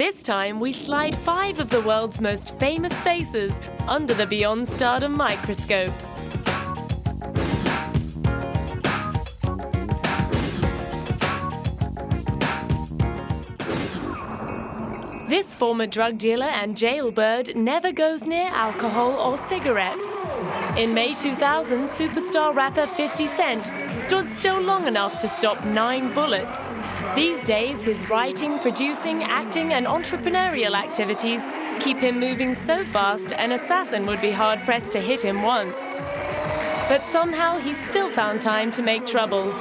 This time, we slide 5 of the world's most famous faces under the Beyond Stardom microscope. This former drug dealer and jailbird never goes near alcohol or cigarettes. In May 2000, superstar rapper 50 Cent stood still long enough to stop 9 bullets. These days, his writing, producing, acting, and entrepreneurial activities keep him moving so fast an assassin would be hard-pressed to hit him once. But somehow he still found time to make trouble.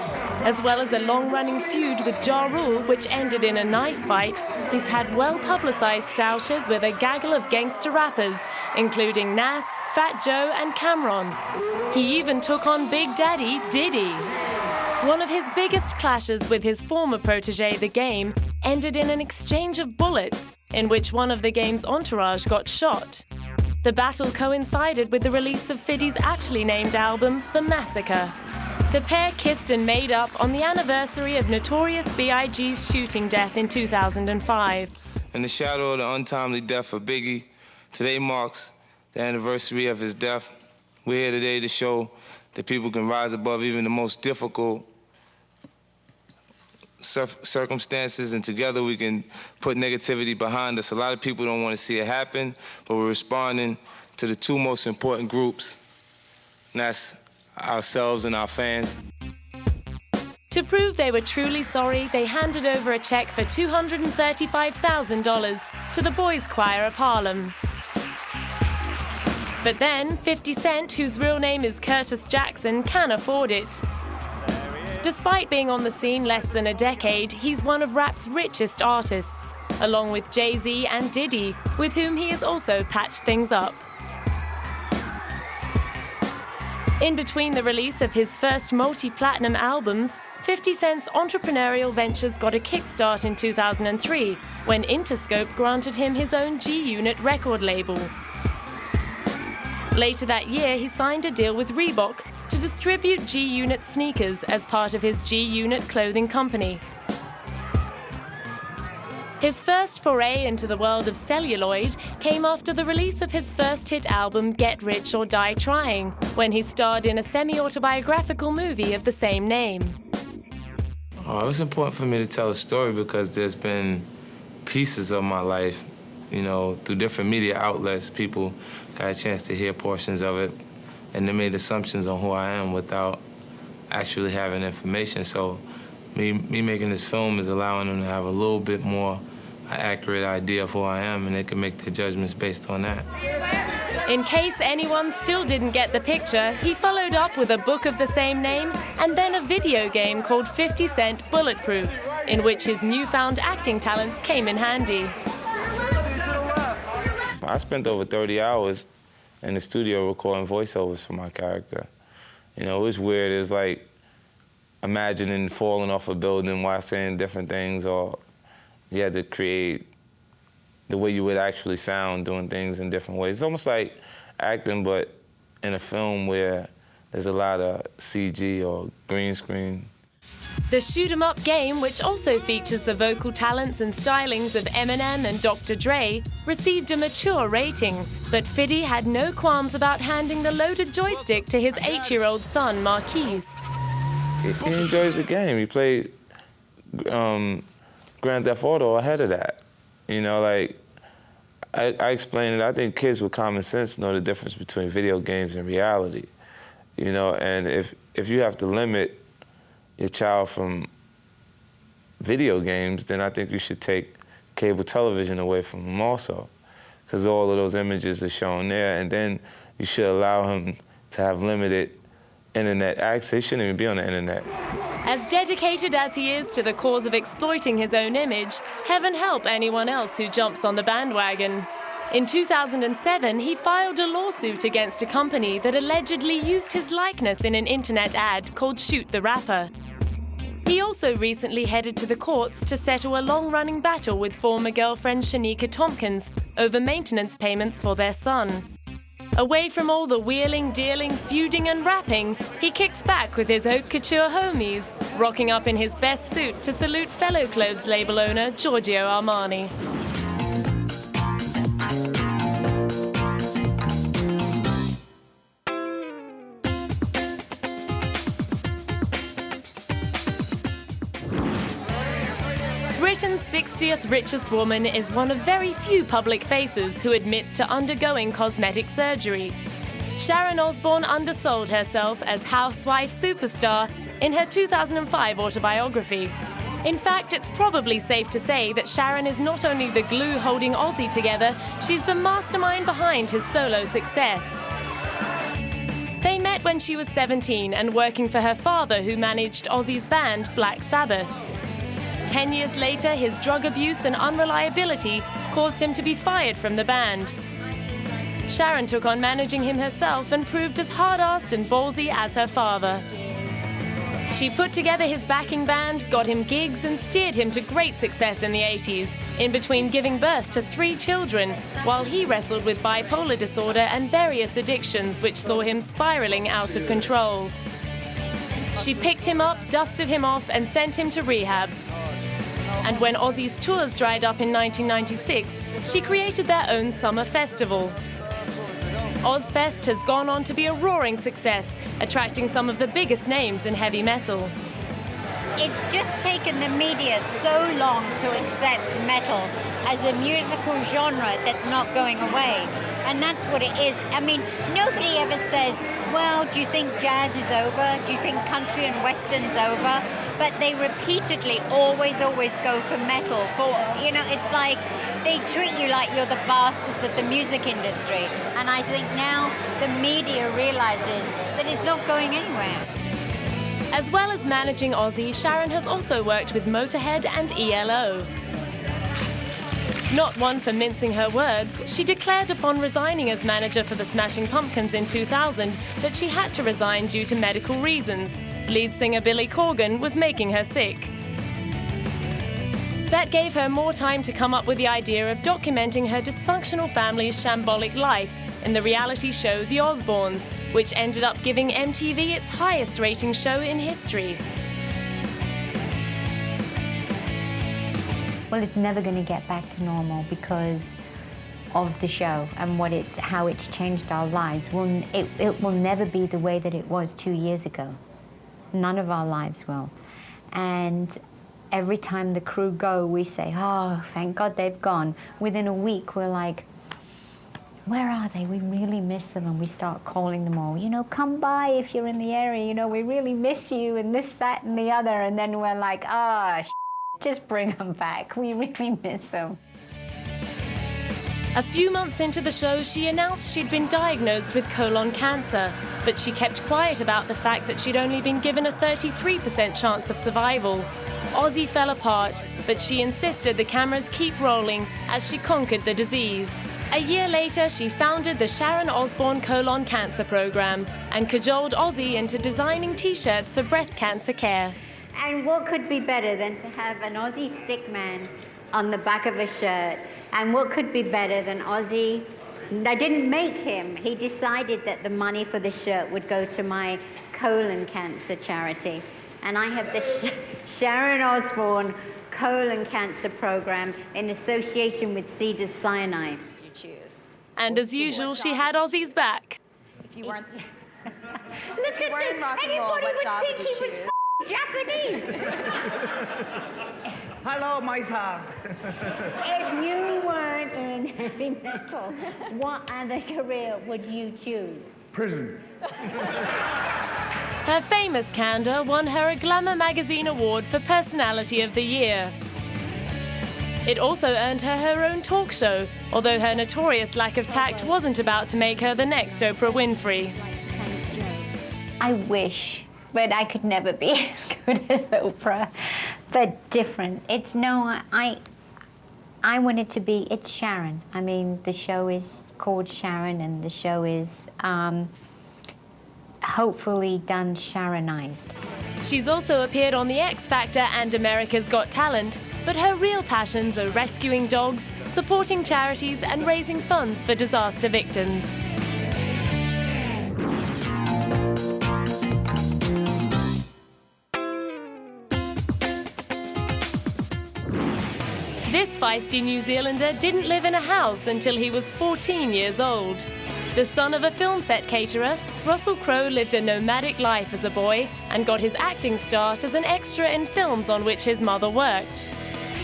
As well as a long-running feud with Ja Rule, which ended in a knife fight, he's had well-publicized stoushes with a gaggle of gangster rappers, including Nas, Fat Joe, and Cameron. He even took on Big Daddy, Diddy. One of his biggest clashes with his former protege, The Game, ended in an exchange of bullets, in which one of The Game's entourage got shot. The battle coincided with the release of 50's aptly named album, The Massacre. The pair kissed and made up on the anniversary of Notorious B.I.G.'s shooting death in 2005. In the shadow of the untimely death of Biggie, today marks the anniversary of his death. We're here today to show that people can rise above even the most difficult circumstances, and together we can put negativity behind us. A lot of people don't want to see it happen, but we're responding to the 2 most important groups, and that's ourselves and our fans. To prove they were truly sorry, they handed over a check for $235,000 to the Boys Choir of Harlem. But then, 50 Cent, whose real name is Curtis Jackson, can afford it. Despite being on the scene less than a decade, he's one of rap's richest artists, along with Jay-Z and Diddy, with whom he has also patched things up. In between the release of his first multi-platinum albums, 50 Cent's entrepreneurial ventures got a kickstart in 2003, when Interscope granted him his own G-Unit record label. Later that year, he signed a deal with Reebok to distribute G-Unit sneakers as part of his G-Unit clothing company. His first foray into the world of celluloid came after the release of his first hit album, Get Rich or Die Trying, when he starred in a semi-autobiographical movie of the same name. It was important for me to tell a story because there's been pieces of my life, through different media outlets, people got a chance to hear portions of it, and they made assumptions on who I am without actually having information. So me making this film is allowing them to have a little bit more accurate idea of who I am, and they can make their judgments based on that. In case anyone still didn't get the picture, he followed up with a book of the same name and then a video game called 50 Cent Bulletproof, in which his newfound acting talents came in handy. I spent over 30 hours in the studio recording voiceovers for my character. It was weird. It was like imagining falling off a building while saying different things, or you had to create the way you would actually sound doing things in different ways. It's almost like acting, but in a film where there's a lot of CG or green screen. The shoot-'em-up game, which also features the vocal talents and stylings of Eminem and Dr. Dre, received a mature rating, but 50 had no qualms about handing the loaded joystick to his 8-year-old son, Marquise. He enjoys the game. He played Grand Theft Auto ahead of that. I explained it. I think kids with common sense know the difference between video games and reality. And if you have to limit your child from video games, then I think you should take cable television away from them also, because all of those images are shown there, and then you should allow him to have limited internet access. He shouldn't even be on the internet. As dedicated as he is to the cause of exploiting his own image, heaven help anyone else who jumps on the bandwagon. In 2007, he filed a lawsuit against a company that allegedly used his likeness in an internet ad called Shoot the Rapper. He also recently headed to the courts to settle a long-running battle with former girlfriend Shanika Tompkins over maintenance payments for their son. Away from all the wheeling, dealing, feuding and rapping, he kicks back with his haute couture homies, rocking up in his best suit to salute fellow clothes label owner Giorgio Armani. Britain's 60th richest woman is one of very few public faces who admits to undergoing cosmetic surgery. Sharon Osbourne undersold herself as housewife superstar in her 2005 autobiography. In fact, it's probably safe to say that Sharon is not only the glue holding Ozzy together, she's the mastermind behind his solo success. They met when she was 17 and working for her father, who managed Ozzy's band Black Sabbath. 10 years later, his drug abuse and unreliability caused him to be fired from the band. Sharon took on managing him herself and proved as hard-assed and ballsy as her father. She put together his backing band, got him gigs, and steered him to great success in the 80s, in between giving birth to 3 children, while he wrestled with bipolar disorder and various addictions which saw him spiraling out of control. She picked him up, dusted him off, and sent him to rehab. And when Ozzy's tours dried up in 1996, she created their own summer festival. Ozfest has gone on to be a roaring success, attracting some of the biggest names in heavy metal. It's just taken the media so long to accept metal as a musical genre that's not going away. And that's what it is. I mean, nobody ever says, well, do you think jazz is over? Do you think country and western's over? But they repeatedly always go for metal. It's like they treat you like you're the bastards of the music industry. And I think now the media realizes that it's not going anywhere. As well as managing Ozzy, Sharon has also worked with Motorhead and ELO. Not one for mincing her words, she declared upon resigning as manager for the Smashing Pumpkins in 2000 that she had to resign due to medical reasons. Lead singer Billy Corgan was making her sick. That gave her more time to come up with the idea of documenting her dysfunctional family's shambolic life in the reality show The Osbournes, which ended up giving MTV its highest rating show in history. Well, it's never going to get back to normal because of the show and how it's changed our lives. It will never be the way that it was 2 years ago. None of our lives will. And every time the crew go, we say, oh, thank God they've gone. Within a week, we're like, where are they? We really miss them. And we start calling them all, come by if you're in the area, we really miss you, and this, that, and the other. And then we're like, just bring them back. We really miss them. A few months into the show, she announced she'd been diagnosed with colon cancer, but she kept quiet about the fact that she'd only been given a 33% chance of survival. Ozzy fell apart, but she insisted the cameras keep rolling as she conquered the disease. A year later, she founded the Sharon Osbourne Colon Cancer Program and cajoled Ozzy into designing T-shirts for breast cancer care. And what could be better than to have an Ozzy stickman on the back of a shirt? And what could be better than Ozzy? I didn't make him. He decided that the money for the shirt would go to my colon cancer charity. And I have the Sharon Osbourne Colon Cancer Program in association with Cedars Sinai. You choose. And as usual, she had Ozzy's back. If you weren't, Look at weren't in rock and roll, what job would you choose? Japanese. Hello, my son. If you weren't in heavy metal, what other career would you choose? Prison. Her famous candor won her a Glamour magazine award for Personality of the Year. It also earned her her own talk show, although her notorious lack of tact wasn't about to make her the next Oprah Winfrey. I wish, but I could never be as good as Oprah, but different. I want it to be, it's Sharon. I mean, the show is called Sharon, and the show is hopefully done Sharonized. She's also appeared on The X Factor and America's Got Talent, but her real passions are rescuing dogs, supporting charities, and raising funds for disaster victims. This feisty New Zealander didn't live in a house until he was 14 years old. The son of a film set caterer, Russell Crowe lived a nomadic life as a boy and got his acting start as an extra in films on which his mother worked.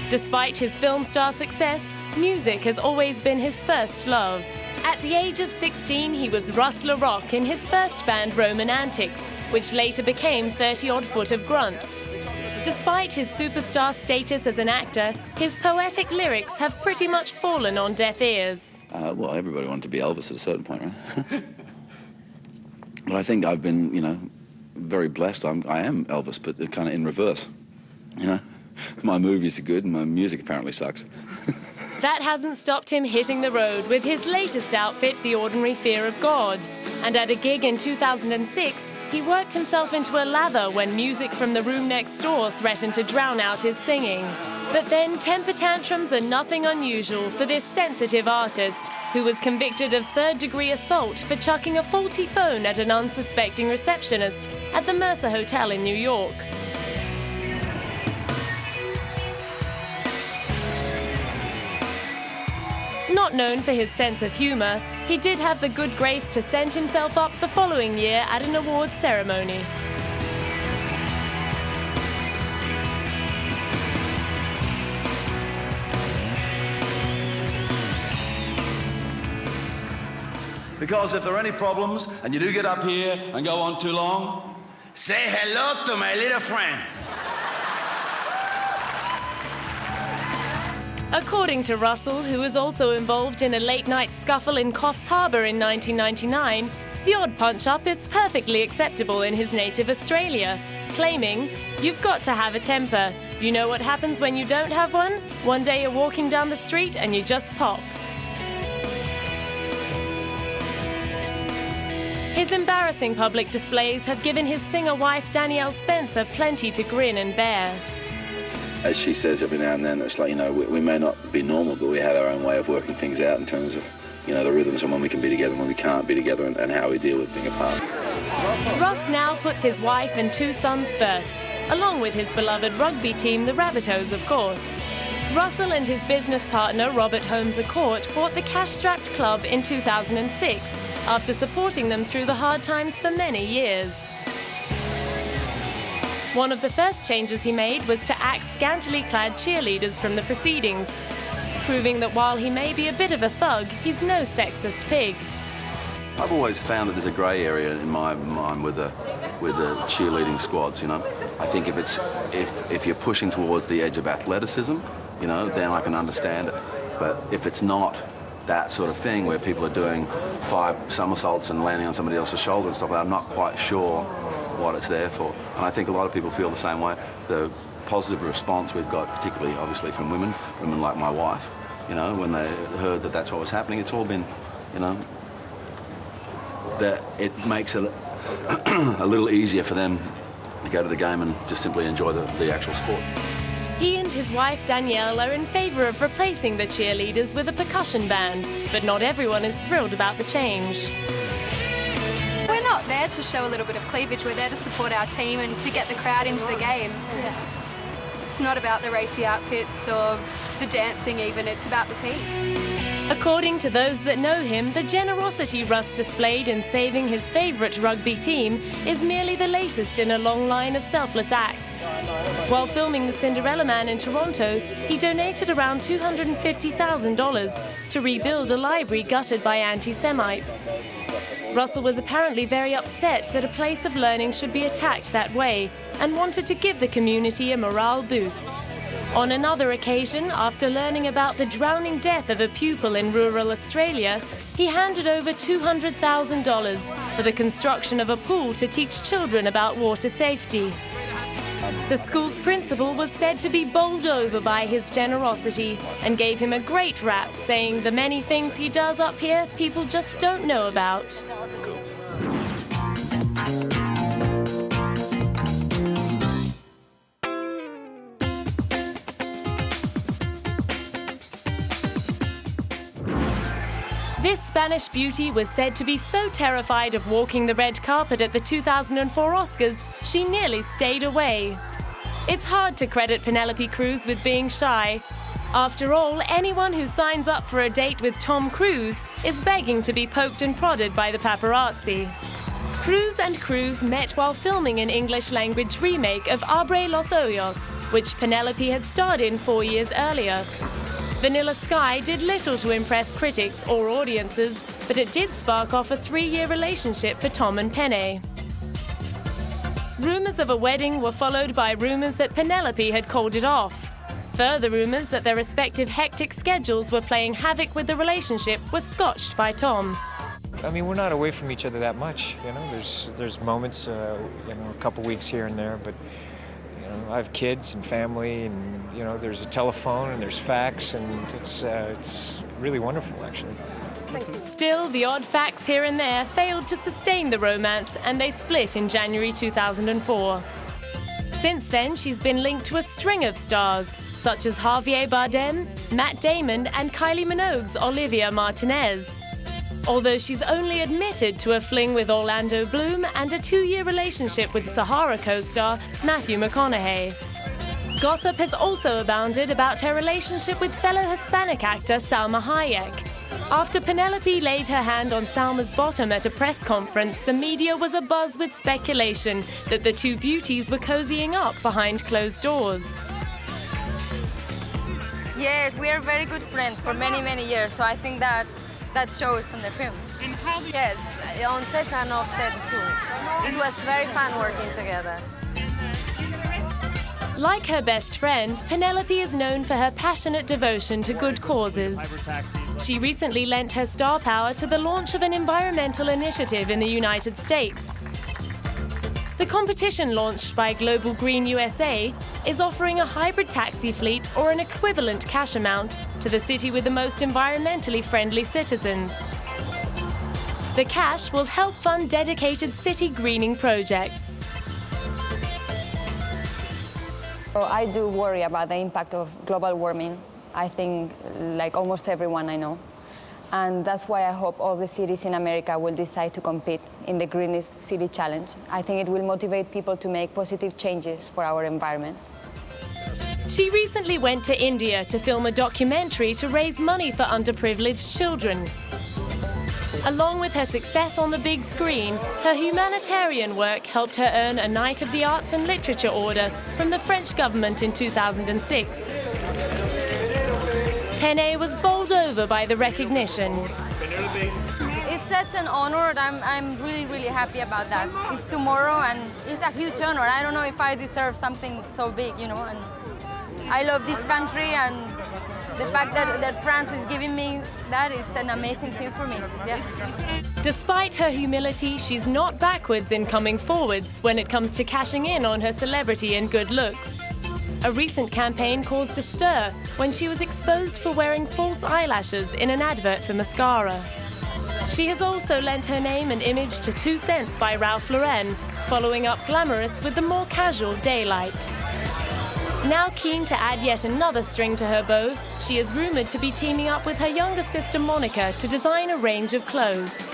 Despite his film star success, music has always been his first love. At the age of 16, he was Russ LaRock in his first band Roman Antics, which later became 30 Odd Foot of Grunts. Despite his superstar status as an actor, his poetic lyrics have pretty much fallen on deaf ears. Well, everybody wanted to be Elvis at a certain point, right? But I think I've been, very blessed. I am Elvis, but kind of in reverse, My movies are good and my music apparently sucks. That hasn't stopped him hitting the road with his latest outfit, The Ordinary Fear of God. And at a gig in 2006, he worked himself into a lather when music from the room next door threatened to drown out his singing. But then temper tantrums are nothing unusual for this sensitive artist, who was convicted of third-degree assault for chucking a faulty phone at an unsuspecting receptionist at the Mercer Hotel in New York. Not known for his sense of humor, he did have the good grace to send himself up the following year at an awards ceremony. Because if there are any problems and you do get up here and go on too long, say hello to my little friend. According to Russell, who was also involved in a late-night scuffle in Coffs Harbour in 1999, the odd punch-up is perfectly acceptable in his native Australia, claiming, "You've got to have a temper. You know what happens when you don't have one? One day you're walking down the street and you just pop." His embarrassing public displays have given his singer wife Danielle Spencer plenty to grin and bear. As she says every now and then, it's like, we may not be normal, but we have our own way of working things out in terms of, the rhythms and when we can be together and when we can't be together and how we deal with being apart. Russ now puts his wife and 2 sons first, along with his beloved rugby team, the Rabbitohs, of course. Russell and his business partner, Robert Holmes Court, bought the cash-strapped club in 2006, after supporting them through the hard times for many years. One of the first changes he made was to axe scantily clad cheerleaders from the proceedings, proving that while he may be a bit of a thug, he's no sexist pig. I've always found that there's a grey area in my mind with the cheerleading squads, I think if you're pushing towards the edge of athleticism, then I can understand it. But if it's not that sort of thing where people are doing 5 somersaults and landing on somebody else's shoulder and stuff like that, I'm not quite sure what it's there for. And I think a lot of people feel the same way. The positive response we've got, particularly obviously from women like my wife, when they heard that that's what was happening, it's all been, that it makes it a little easier for them to go to the game and just simply enjoy the actual sport. He and his wife Danielle are in favour of replacing the cheerleaders with a percussion band, but not everyone is thrilled about the change. We're not there to show a little bit of cleavage, we're there to support our team and to get the crowd into the game. Yeah. It's not about the racy outfits or the dancing even, it's about the team. According to those that know him, the generosity Russ displayed in saving his favourite rugby team is merely the latest in a long line of selfless acts. While filming The Cinderella Man in Toronto, he donated around $250,000 to rebuild a library gutted by anti-Semites. Russell was apparently very upset that a place of learning should be attacked that way and wanted to give the community a morale boost. On another occasion, after learning about the drowning death of a pupil in rural Australia, he handed over $200,000 for the construction of a pool to teach children about water safety. The school's principal was said to be bowled over by his generosity and gave him a great rap, saying the many things he does up here people just don't know about. This Spanish beauty was said to be so terrified of walking the red carpet at the 2004 Oscars, she nearly stayed away. It's hard to credit Penelope Cruz with being shy. After all, anyone who signs up for a date with Tom Cruise is begging to be poked and prodded by the paparazzi. Cruz and Cruz met while filming an English-language remake of Abre los Ojos, which Penelope had starred in 4 years earlier. Vanilla Sky did little to impress critics or audiences, but it did spark off a 3-year relationship for Tom and Pene. Rumours of a wedding were followed by rumours that Penelope had called it off. Further rumours that their respective hectic schedules were playing havoc with the relationship were scotched by Tom. I mean, we're not away from each other that much, you know. There's moments, you know, a couple weeks here and there, but you know, I have kids and family, and you know, there's a telephone and there's fax, and it's really wonderful, actually. Still, the odd facts here and there failed to sustain the romance, and they split in January 2004. Since then, she's been linked to a string of stars, such as Javier Bardem, Matt Damon, and Kylie Minogue's Olivia Martinez. Although she's only admitted to a fling with Orlando Bloom and a 2-year relationship with Sahara co-star Matthew McConaughey. Gossip has also abounded about her relationship with fellow Hispanic actor Salma Hayek. After Penelope laid her hand on Salma's bottom at a press conference, the media was abuzz with speculation that the two beauties were cozying up behind closed doors. Yes, we are very good friends for many, many years, so I think that shows in the film. Yes, on set and off set too. It was very fun working together. Like her best friend, Penelope is known for her passionate devotion to good causes. She recently lent her star power to the launch of an environmental initiative in the United States. The competition, launched by Global Green USA, is offering a hybrid taxi fleet or an equivalent cash amount to the city with the most environmentally friendly citizens. The cash will help fund dedicated city greening projects. I do worry about the impact of global warming. I think, like almost everyone I know. And that's why I hope all the cities in America will decide to compete in the Greenest City Challenge. I think it will motivate people to make positive changes for our environment. She recently went to India to film a documentary to raise money for underprivileged children. Along with her success on the big screen, her humanitarian work helped her earn a Knight of the Arts and Literature Order from the French government in 2006. Pene was bowled over by the recognition. It's such an honor, and I'm really, really happy about that. It's tomorrow, and it's a huge honor. I don't know if I deserve something so big, you know. And I love this country, and the fact that France is giving me that is an amazing thing for me. Yeah. Despite her humility, she's not backwards in coming forwards when it comes to cashing in on her celebrity and good looks. A recent campaign caused a stir when she was exposed for wearing false eyelashes in an advert for mascara. She has also lent her name and image to 2 Cents by Ralph Lauren, following up Glamorous with the more casual Daylight. Now keen to add yet another string to her bow, she is rumoured to be teaming up with her younger sister Monica to design a range of clothes.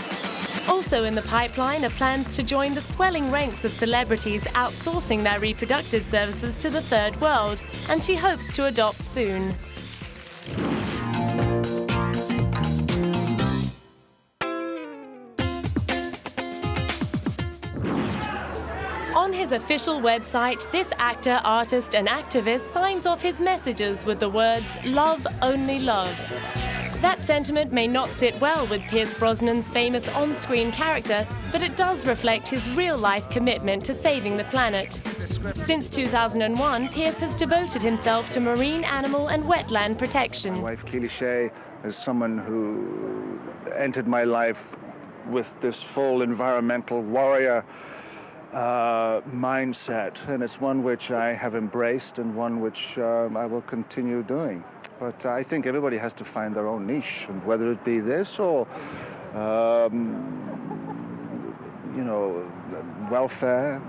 Also in the pipeline are plans to join the swelling ranks of celebrities outsourcing their reproductive services to the third world, and she hopes to adopt soon. On his official website, this actor, artist, and activist signs off his messages with the words, "Love, only love." That sentiment may not sit well with PierceBrosnan's famous on-screen character, but it does reflect his real-life commitment to saving the planet. Since 2001, Pierce has devoted himself to marine animal and wetland protection. My wife, Keely Shea, is someone who entered my life with this full environmental warrior mindset, and it's one which I have embraced and one which I will continue doing. But I think everybody has to find their own niche, and whether it be this or, you know, welfare.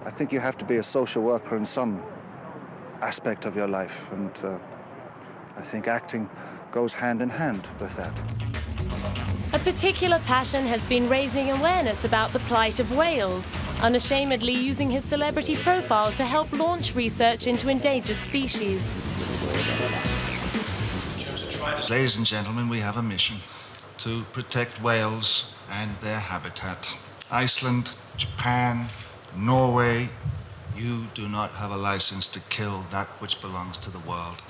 I think you have to be a social worker in some aspect of your life, and I think acting goes hand in hand with that. A particular passion has been raising awareness about the plight of whales, unashamedly using his celebrity profile to help launch research into endangered species. Ladies and gentlemen, we have a mission to protect whales and their habitat. Iceland, Japan, Norway, you do not have a license to kill that which belongs to the world.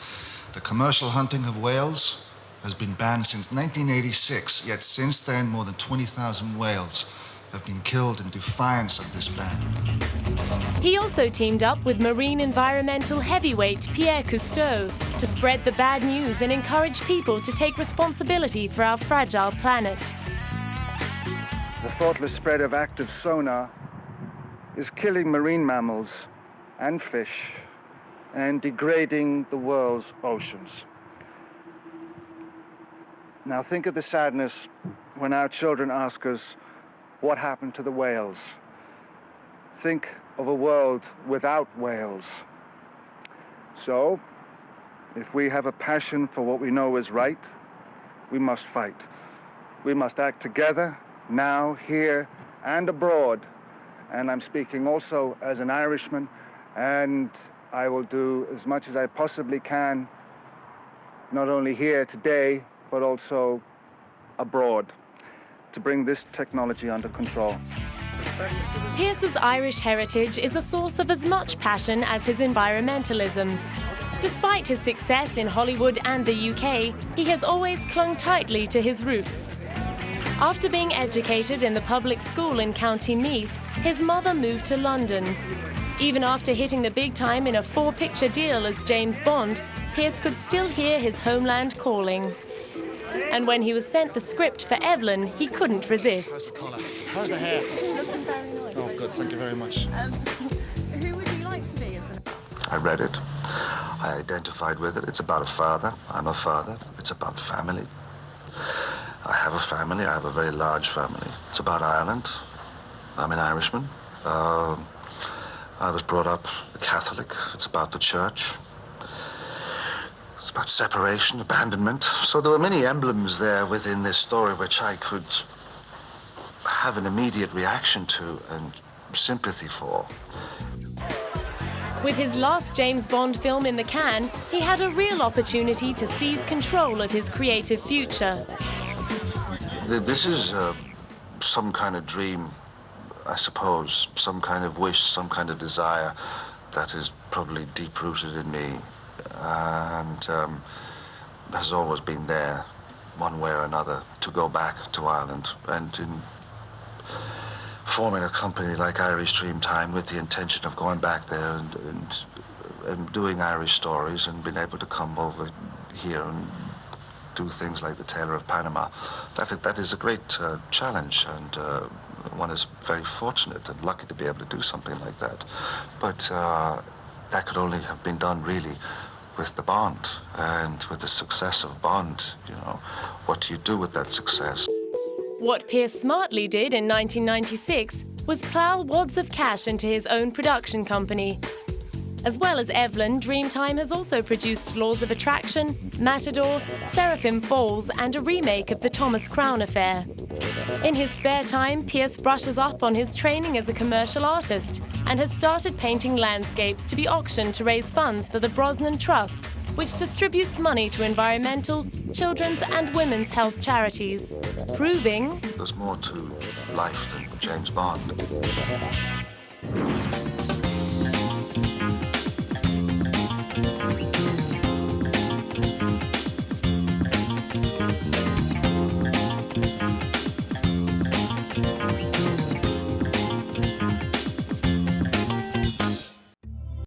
The commercial hunting of whales has been banned since 1986, yet since then more than 20,000 whales have been killed in defiance of this ban. He also teamed up with marine environmental heavyweight Pierre Cousteau to spread the bad news and encourage people to take responsibility for our fragile planet. The thoughtless spread of active sonar is killing marine mammals and fish and degrading the world's oceans. Now think of the sadness when our children ask us, what happened to the whales? Think of a world without whales. So, if we have a passion for what we know is right, we must fight. We must act together, now, here, and abroad. And I'm speaking also as an Irishman, and I will do as much as I possibly can, not only here today, but also abroad, to bring this technology under control. Pierce's Irish heritage is a source of as much passion as his environmentalism. Despite his success in Hollywood and the UK, he has always clung tightly to his roots. After being educated in the public school in County Meath, his mother moved to London. Even after hitting the big time in a 4-picture deal as James Bond, Pierce could still hear his homeland calling. And when he was sent the script for Evelyn, he couldn't resist. How's the hair? Looking very nice. Oh, good, thank you very much. Who would you like to be as I read it. I identified with it. It's about a father. I'm a father. It's about family. I have a family. I have a very large family. It's about Ireland. I'm an Irishman. I was brought up Catholic. It's about the church. It's about separation, abandonment. So there were many emblems there within this story which I could have an immediate reaction to and sympathy for. With his last James Bond film in the can, he had a real opportunity to seize control of his creative future. This is some kind of dream, I suppose, some kind of wish, some kind of desire that is probably deep-rooted in me and has always been there, one way or another, to go back to Ireland and in forming a company like Irish Dreamtime with the intention of going back there and doing Irish stories and being able to come over here and do things like The Tailor of Panama. That is a great challenge, and one is very fortunate and lucky to be able to do something like that. But that could only have been done really with the Bond, and with the success of Bond, you know, what do you do with that success? What Pierce smartly did in 1996 was plough wads of cash into his own production company. As well as Evelyn, Dreamtime has also produced Laws of Attraction, Matador, Seraphim Falls, and a remake of The Thomas Crown Affair. In his spare time, Pierce brushes up on his training as a commercial artist and has started painting landscapes to be auctioned to raise funds for the Brosnan Trust, which distributes money to environmental, children's and women's health charities, proving there's more to life than James Bond.